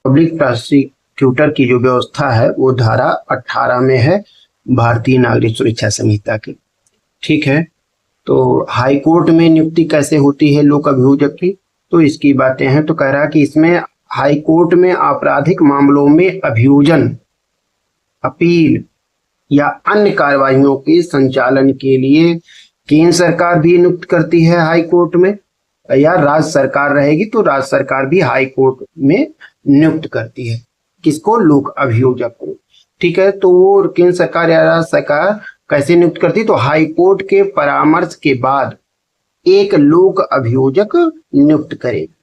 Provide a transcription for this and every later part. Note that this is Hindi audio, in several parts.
पब्लिक प्रोसिक्यूटर की जो व्यवस्था है वो धारा 18 में है भारतीय नागरिक सुरक्षा संहिता की। ठीक है, तो हाई कोर्ट में नियुक्ति कैसे होती है लोक अभियोजक की, तो इसकी बातें हैं। तो कह रहा है कि इसमें हाई कोर्ट में आपराधिक मामलों में अभियोजन, अपील या अन्य कार्रवाइयों के संचालन के लिए केंद्र सरकार भी नियुक्त करती है हाई कोर्ट में, या राज्य सरकार रहेगी तो राज्य सरकार भी हाई कोर्ट में नियुक्त करती है किसको, लोक अभियोजक को। ठीक है, तो वो केंद्र सरकार या राज्य सरकार कैसे नियुक्त करती है, तो हाई कोर्ट के परामर्श के बाद एक लोक अभियोजक नियुक्त करेगी।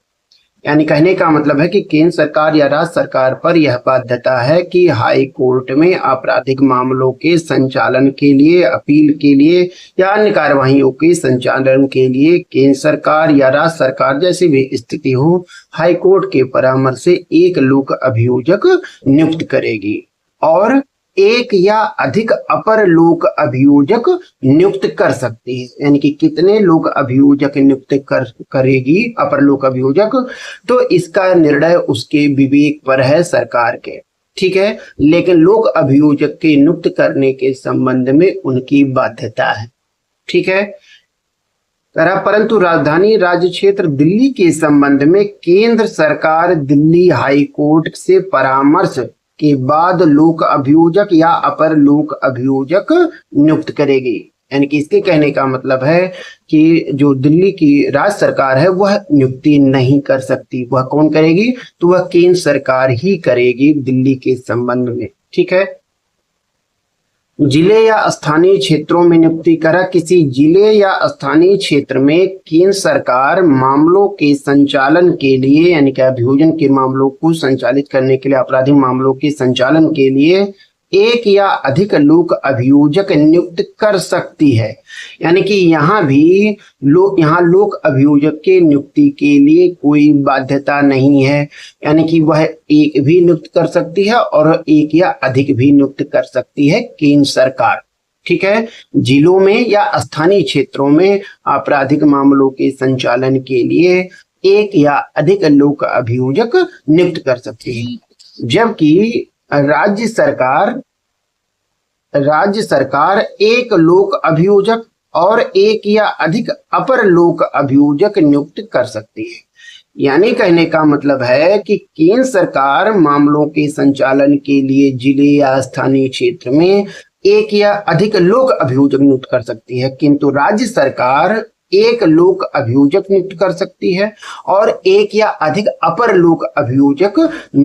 यानी कहने का मतलब है कि केंद्र सरकार या राज्य सरकार पर यह बाध्यता है कि हाई कोर्ट में आपराधिक मामलों के संचालन के लिए, अपील के लिए या अन्य कार्यवाहियों के संचालन के लिए केंद्र सरकार या राज्य सरकार जैसी भी स्थिति हो, हाई कोर्ट के परामर्श से एक लोक अभियोजक नियुक्त करेगी और एक या अधिक अपर लोक अभियोजक नियुक्त कर सकती है। यानी कि कितने लोक अभियोजक नियुक्त करेगी अपर लोक अभियोजक, तो इसका निर्णय उसके विवेक पर है सरकार के। ठीक है, लेकिन लोक अभियोजक के नियुक्त करने के संबंध में उनकी बाध्यता है। ठीक है, परंतु राजधानी राज्य क्षेत्र दिल्ली के संबंध में केंद्र सरकार दिल्ली हाई कोर्ट से परामर्श के बाद लोक अभियोजक या अपर लोक अभियोजक नियुक्त करेगी। यानी कि इसके कहने का मतलब है कि जो दिल्ली की राज्य सरकार है वह नियुक्ति नहीं कर सकती, वह कौन करेगी, तो वह केंद्र सरकार ही करेगी दिल्ली के संबंध में। ठीक है, जिले या स्थानीय क्षेत्रों में नियुक्ति करा, किसी जिले या स्थानीय क्षेत्र में केंद्र सरकार मामलों के संचालन के लिए, यानी कि अभियोजन के मामलों को संचालित करने के लिए, आपराधिक मामलों के संचालन के लिए एक या अधिक लोक अभियोजक नियुक्त कर सकती है। यानी कि यहाँ भी लोक अभियोजक के नियुक्ति के लिए कोई बाध्यता नहीं है। यानी कि वह एक भी नियुक्त कर सकती है और एक या अधिक भी नियुक्त कर सकती है केंद्र सरकार। ठीक है, जिलों में या स्थानीय क्षेत्रों में आपराधिक मामलों के संचालन के लिए एक या अधिक लोक अभियोजक नियुक्त कर सकती है, जबकि राज्य सरकार एक लोक अभियोजक और एक या अधिक अपर लोक अभियोजक नियुक्त कर सकती है। यानी कहने का मतलब है कि केंद्र सरकार मामलों के संचालन के लिए जिले या स्थानीय क्षेत्र में एक या अधिक लोक अभियोजक नियुक्त कर सकती है, किंतु राज्य सरकार एक लोक अभियोजक नियुक्त कर सकती है और एक या अधिक अपर लोक अभियोजक